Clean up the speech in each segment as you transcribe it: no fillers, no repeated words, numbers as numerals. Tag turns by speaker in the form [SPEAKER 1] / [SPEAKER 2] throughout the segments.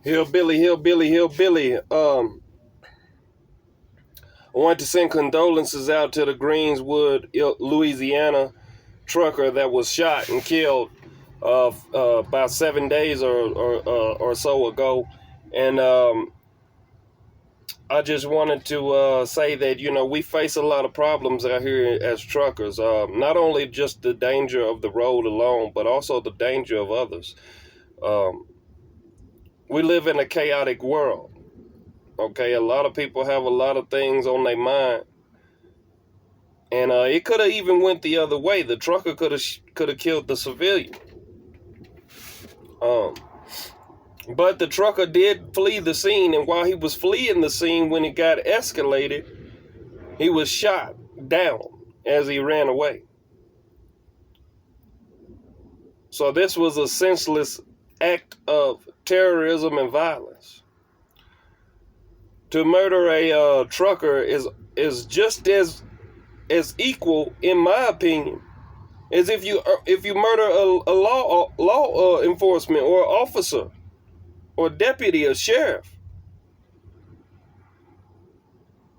[SPEAKER 1] Hillbilly, hillbilly, hillbilly. I want to send condolences out to the Greenwood, Louisiana trucker that was shot and killed about 7 days or so ago. And I just wanted to say that, you know, we face a lot of problems out here as truckers. Not only just the danger of the road alone, but also the danger of others. We live in a chaotic world. Okay, a lot of people have a lot of things on their mind. And it could have even went the other way. The trucker could have killed the civilian. But the trucker did flee the scene, and while he was fleeing the scene, when it got escalated, he was shot down as he ran away. So this was a senseless act of terrorism and violence. To murder a trucker is just as equal, in my opinion, as if you murder a law enforcement or officer or deputy or sheriff.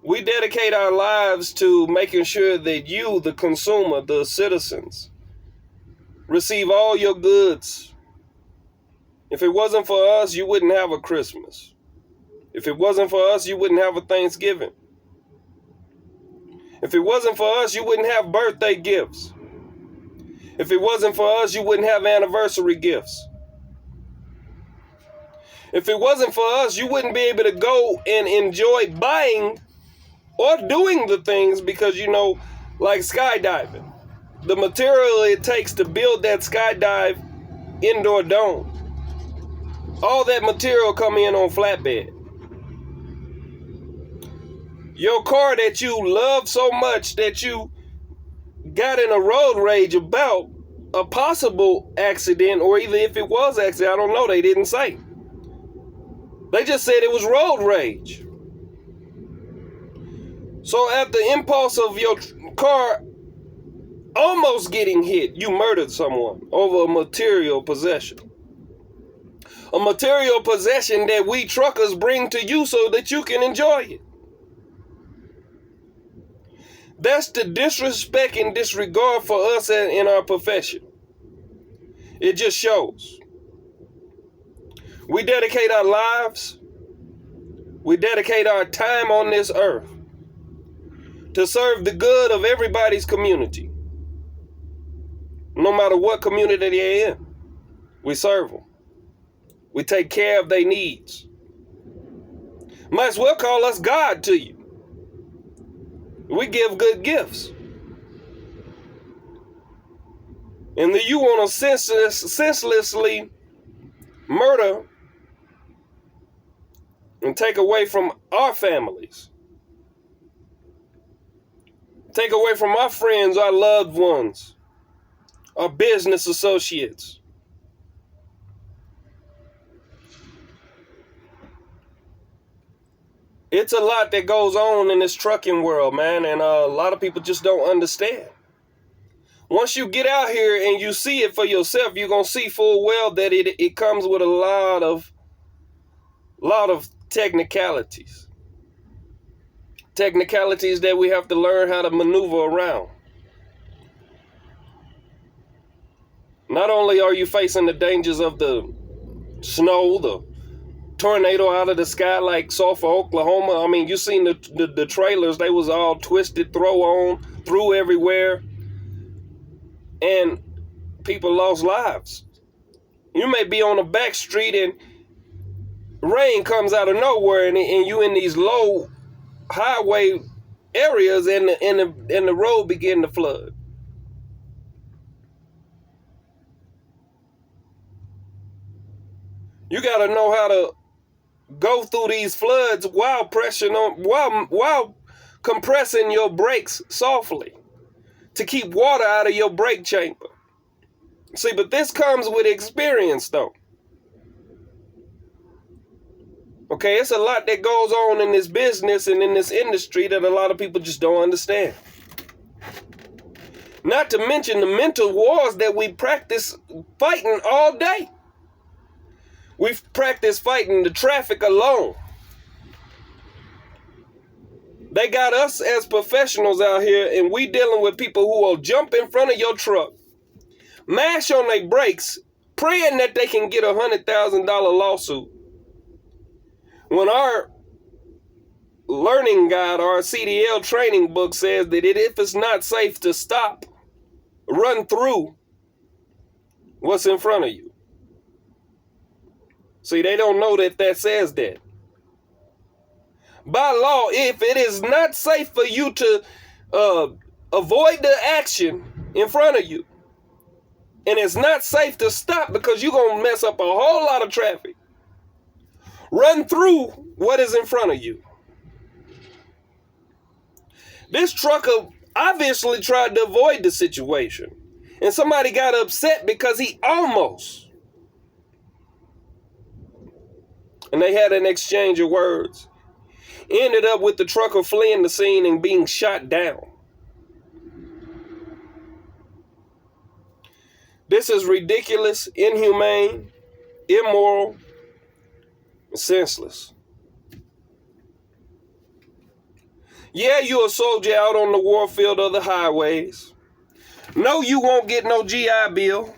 [SPEAKER 1] We dedicate our lives to making sure that you, the consumer, the citizens, receive all your goods. If it wasn't for us, you wouldn't have a Christmas. If it wasn't for us, you wouldn't have a Thanksgiving. If it wasn't for us, you wouldn't have birthday gifts. If it wasn't for us, you wouldn't have anniversary gifts. If it wasn't for us, you wouldn't be able to go and enjoy buying or doing the things because, you know, like skydiving. The material it takes to build that skydive indoor dome. All that material come in on flatbed. Your car that you love so much that you got in a road rage about a possible accident, or either if it was accident, I don't know, they didn't say. They just said it was road rage. So at the impulse of your car almost getting hit, you murdered someone over a material possession. A material possession that we truckers bring to you so that you can enjoy it. That's the disrespect and disregard for us in our profession. It just shows. We dedicate our lives, we dedicate our time on this earth to serve the good of everybody's community. No matter what community they're in, we serve them. We take care of their needs. Might as well call us God to you. We give good gifts. And then you want to senselessly murder and take away from our families. Take away from our friends, our loved ones, our business associates. It's a lot that goes on in this trucking world, man, and a lot of people just don't understand. Once you get out here and you see it for yourself, you're going to see full well that it comes with a lot of technicalities. Technicalities that we have to learn how to maneuver around. Not only are you facing the dangers of the snow, the tornado out of the sky like Sulphur, Oklahoma. I mean, you seen the trailers, they was all twisted, through everywhere. And people lost lives. You may be on a back street and rain comes out of nowhere and you in these low highway areas and the road begin to flood. You got to know how to go through these floods while compressing your brakes softly to keep water out of your brake chamber. See, but this comes with experience, though. Okay, it's a lot that goes on in this business and in this industry that a lot of people just don't understand. Not to mention the mental wars that we practice fighting all day. We've practiced fighting the traffic alone. They got us as professionals out here, and we dealing with people who will jump in front of your truck, mash on their brakes, praying that they can get a $100,000 lawsuit. When our learning guide, our CDL training book says that if it's not safe to stop, run through what's in front of you. See, they don't know that says that. By law, if it is not safe for you to avoid the action in front of you, and it's not safe to stop because you're going to mess up a whole lot of traffic, run through what is in front of you. This trucker obviously tried to avoid the situation, and somebody got upset because he almost. And they had an exchange of words. Ended up with the trucker fleeing the scene and being shot down. This is ridiculous, inhumane, immoral, and senseless. Yeah, you a soldier out on the warfield of the highways. No, you won't get no GI Bill.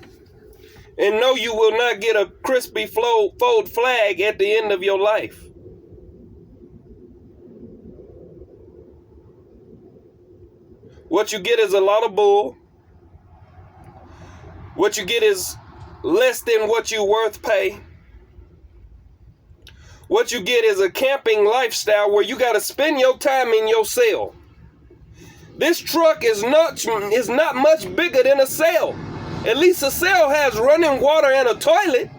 [SPEAKER 1] And no, you will not get a crispy fold flag at the end of your life. What you get is a lot of bull. What you get is less than what you worth pay. What you get is a camping lifestyle where you got to spend your time in your cell. This truck is not much bigger than a cell. At least a cell has running water and a toilet.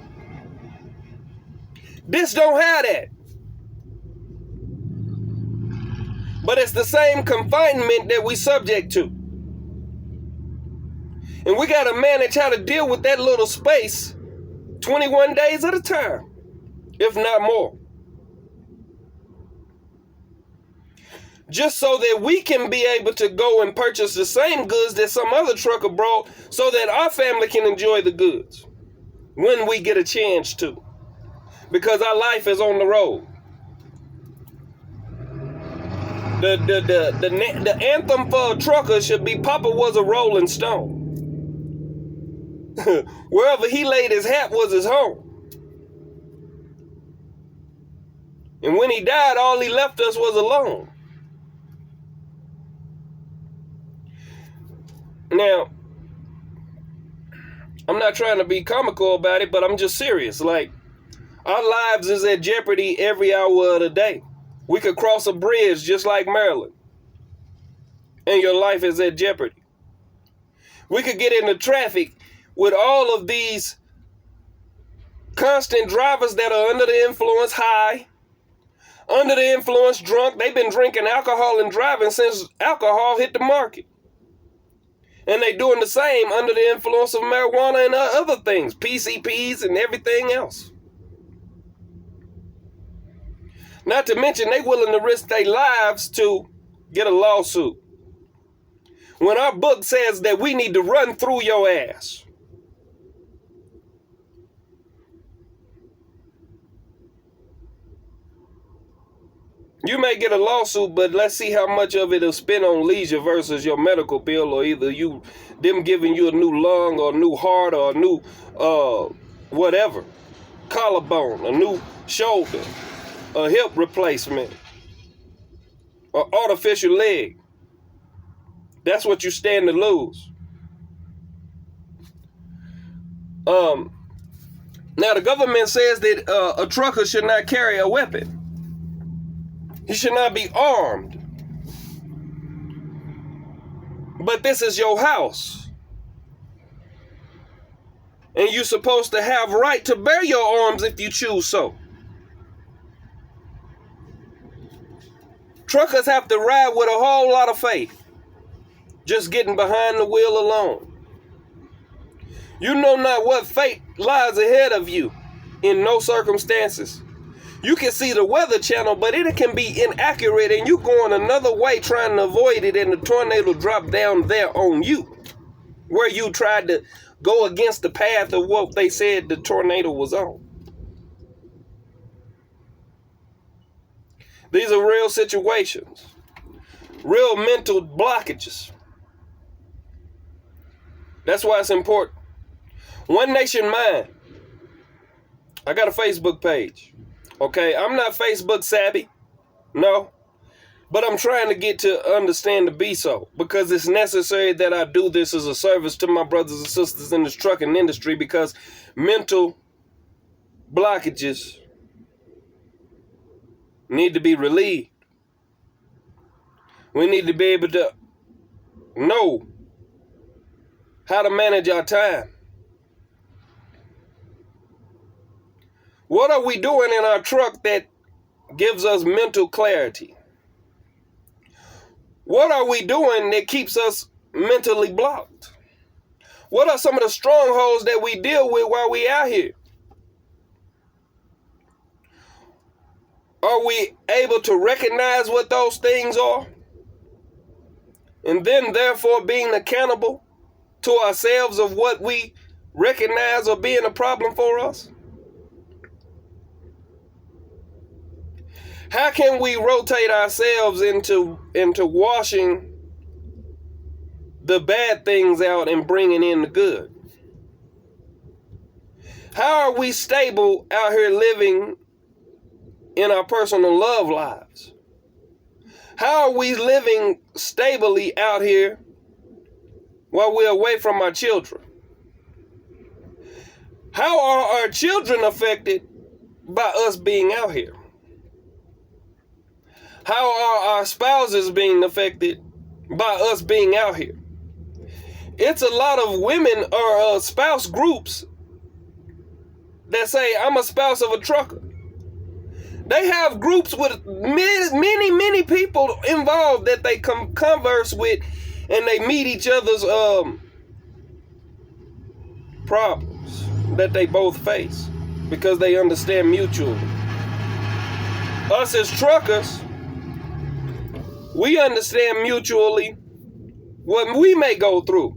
[SPEAKER 1] This don't have that. But it's the same confinement that we subject to. And we got to manage how to deal with that little space 21 days at a time, if not more. Just so that we can be able to go and purchase the same goods that some other trucker brought so that our family can enjoy the goods when we get a chance to. Because our life is on the road. The anthem for a trucker should be Papa was a rolling stone. Wherever he laid his hat was his home. And when he died, all he left us was alone. Now, I'm not trying to be comical about it, but I'm just serious. Like, our lives is at jeopardy every hour of the day. We could cross a bridge just like Maryland, and your life is at jeopardy. We could get into traffic with all of these constant drivers that are under the influence high, under the influence drunk. They've been drinking alcohol and driving since alcohol hit the market. And they doing the same under the influence of marijuana and other things, PCPs and everything else. Not to mention they willing to risk their lives to get a lawsuit. When our book says that we need to run through your ass. You may get a lawsuit, but let's see how much of it is spent on leisure versus your medical bill, or either them giving you a new lung or a new heart or a new whatever, collarbone, a new shoulder, a hip replacement, or artificial leg. That's what you stand to lose. Now the government says that a trucker should not carry a weapon. He should not be armed. But this is your house. And you're supposed to have right to bear your arms if you choose so. Truckers have to ride with a whole lot of faith. Just getting behind the wheel alone. You know not what fate lies ahead of you in no circumstances. You can see the weather channel, but it can be inaccurate and you going another way trying to avoid it, and the tornado drop down there on you where you tried to go against the path of what they said the tornado was on. These are real situations, real mental blockages. That's why it's important. One Nation Mind. I got a Facebook page. Okay, I'm not Facebook savvy. No. But I'm trying to get to understand to be so, because it's necessary that I do this as a service to my brothers and sisters in this trucking industry, because mental blockages need to be relieved. We need to be able to know how to manage our time. What are we doing in our truck that gives us mental clarity? What are we doing that keeps us mentally blocked? What are some of the strongholds that we deal with while we out here? Are we able to recognize what those things are? And then therefore being accountable to ourselves of what we recognize or being a problem for us? How can we rotate ourselves into washing the bad things out and bringing in the good? How are we stable out here living in our personal love lives? How are we living stably out here while we're away from our children? How are our children affected by us being out here? How are our spouses being affected by us being out here? It's a lot of women or spouse groups that say, I'm a spouse of a trucker. They have groups with many people involved that they converse with, and they meet each other's problems that they both face because they understand mutually. Us as truckers, we understand mutually what we may go through.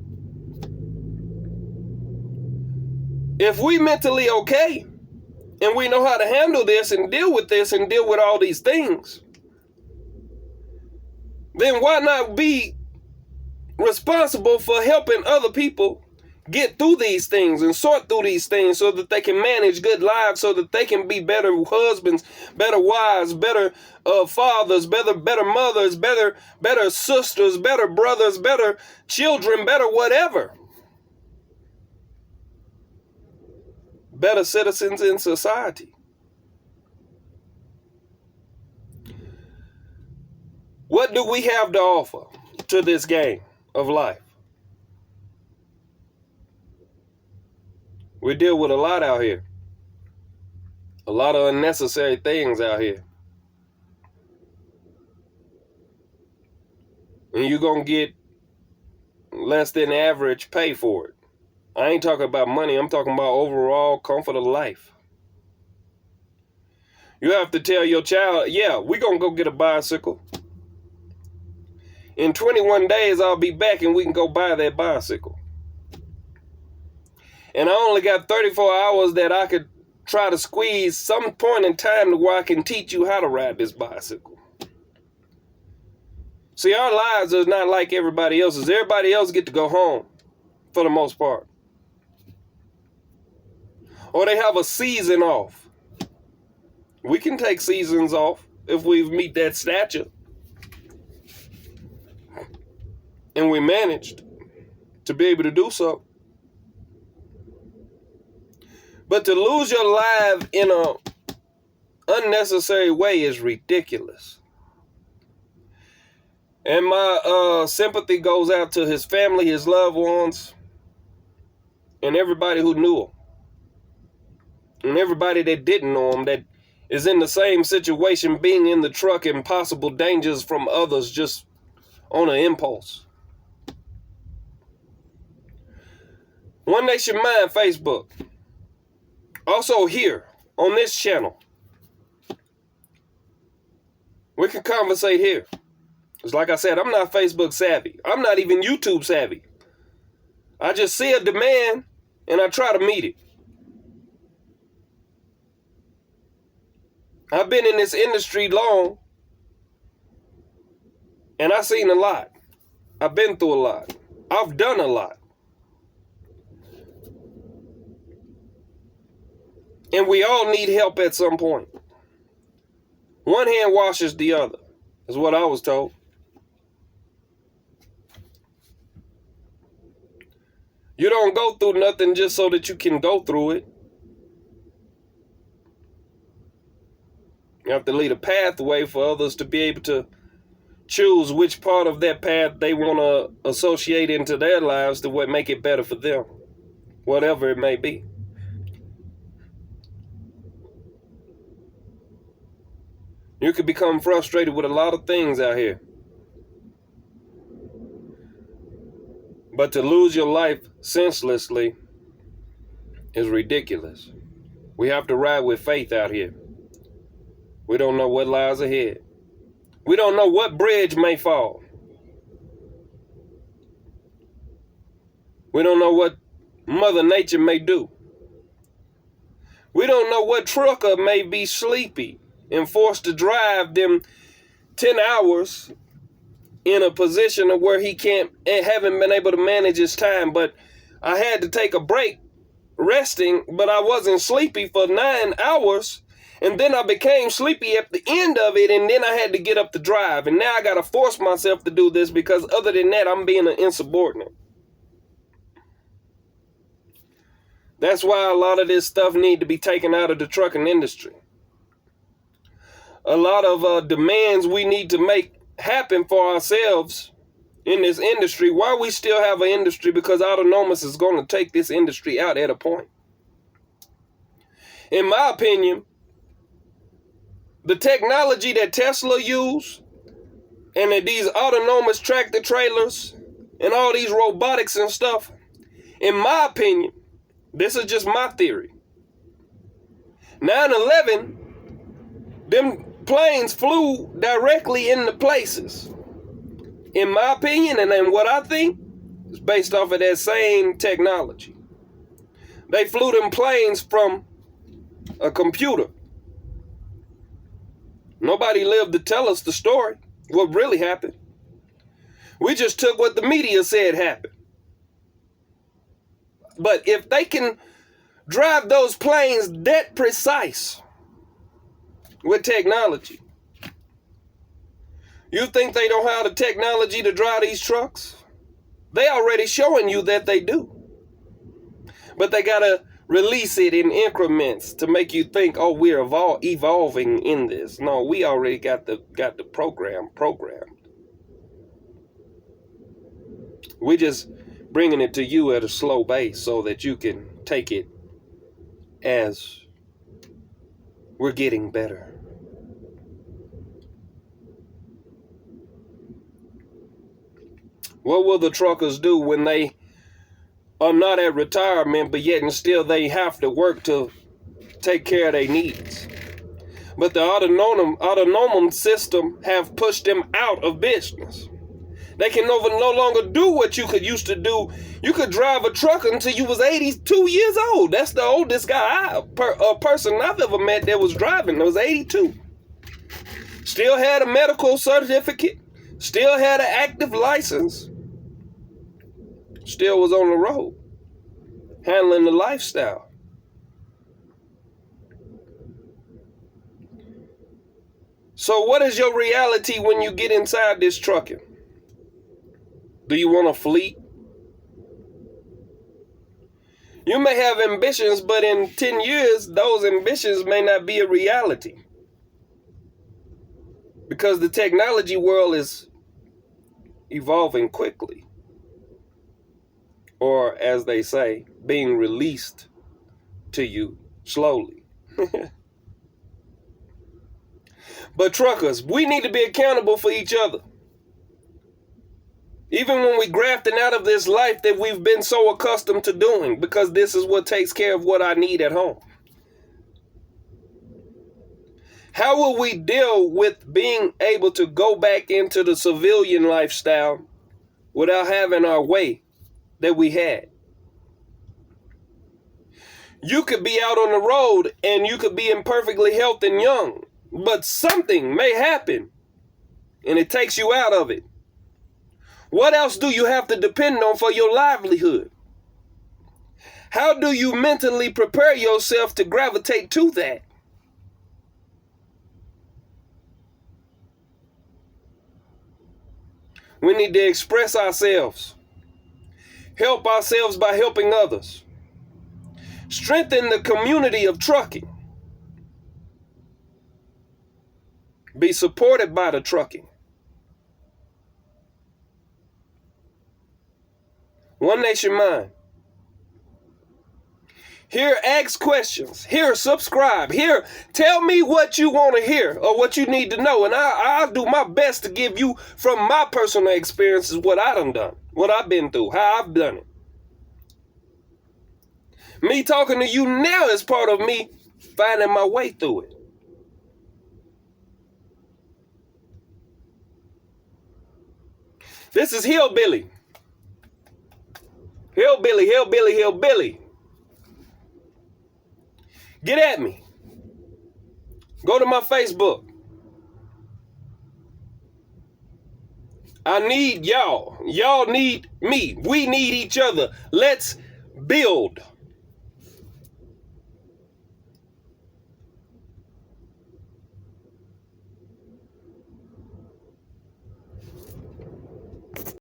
[SPEAKER 1] If we mentally okay, and we know how to handle this and deal with all these things, then why not be responsible for helping other people get through these things and sort through these things so that they can manage good lives, so that they can be better husbands, better wives, better fathers, better mothers, better sisters, better brothers, better children, better whatever. Better citizens in society. What do we have to offer to this game of life? We deal with a lot out here. A lot of unnecessary things out here. And you're going to get less than average pay for it. I ain't talking about money. I'm talking about overall comfort of life. You have to tell your child, yeah, we're going to go get a bicycle. In 21 days, I'll be back and we can go buy that bicycle. And I only got 34 hours that I could try to squeeze some point in time to where I can teach you how to ride this bicycle. See, our lives are not like everybody else's. Everybody else get to go home for the most part. Or they have a season off. We can take seasons off if we meet that stature. And we managed to be able to do so. But to lose your life in an unnecessary way is ridiculous. And my sympathy goes out to his family, his loved ones, and everybody who knew him. And everybody that didn't know him, that is in the same situation, being in the truck and possible dangers from others just on an impulse. One Nation Mind Facebook. Also here on this channel. We can conversate here. Because like I said, I'm not Facebook savvy. I'm not even YouTube savvy. I just see a demand and I try to meet it. I've been in this industry long And I've seen a lot. I've been through a lot. I've done a lot. And we all need help at some point. One hand washes the other, is what I was told. You don't go through nothing just so that you can go through it. You have to lead a pathway for others to be able to choose which part of that path they want to associate into their lives to what make it better for them, whatever it may be. You could become frustrated with a lot of things out here. But to lose your life senselessly is ridiculous. We have to ride with faith out here. We don't know what lies ahead. We don't know what bridge may fall. We don't know what Mother Nature may do. We don't know what trucker may be sleepy and forced to drive them 10 hours in a position of where he haven't been able to manage his time. But I had to take a break resting, but I wasn't sleepy for 9 hours. And then I became sleepy at the end of it, and then I had to get up to drive. And now I got to force myself to do this because other than that, I'm being an insubordinate. That's why a lot of this stuff need to be taken out of the trucking industry. A lot of demands we need to make happen for ourselves in this industry. Why we still have an industry? Because autonomous is going to take this industry out at a point. In my opinion, the technology that Tesla use and that these autonomous tractor trailers and all these robotics and stuff, in my opinion, this is just my theory. 9/11, them planes flew directly into places. In my opinion, and then what I think, is based off of that same technology. They flew them planes from a computer. Nobody lived to tell us the story, what really happened. We just took what the media said happened. But if they can drive those planes that precise with technology, you think they don't have the technology to drive these trucks? They already showing you that they do. But they got to release it in increments to make you think, oh, we're evolving in this. No, we already got the program programmed. We just bringing it to you at a slow pace so that you can take it as we're getting better. What will the truckers do when they are not at retirement, but yet and still they have to work to take care of their needs? But the autonomous system have pushed them out of business. They can no longer do what you could used to do. You could drive a truck until you was 82 years old. That's the oldest person I've ever met that was driving. That was 82. Still had a medical certificate. Still had an active license. Still was on the road, handling the lifestyle. So what is your reality when you get inside this trucking? Do you want to flee? You may have ambitions, but in 10 years, those ambitions may not be a reality. Because the technology world is evolving quickly. Or, as they say, being released to you slowly. But truckers, we need to be accountable for each other. Even when we grafting out of this life that we've been so accustomed to doing, because this is what takes care of what I need at home. How will we deal with being able to go back into the civilian lifestyle without having our way that we had? You could be out on the road and you could be in perfectly healthy and young, but something may happen and it takes you out of it. What else do you have to depend on for your livelihood? How do you mentally prepare yourself to gravitate to that? We need to express ourselves, help ourselves by helping others, strengthen the community of trucking, be supported by the trucking. One Nation Mind. Here, ask questions. Here, subscribe. Here, tell me what you want to hear or what you need to know. And I'll do my best to give you from my personal experiences what I done, what I've been through, how I've done it. Me talking to you now is part of me finding my way through it. This is Hillbilly. Hillbilly, hillbilly, hillbilly. Get at me. Go to my Facebook. I need y'all. Y'all need me. We need each other. Let's build.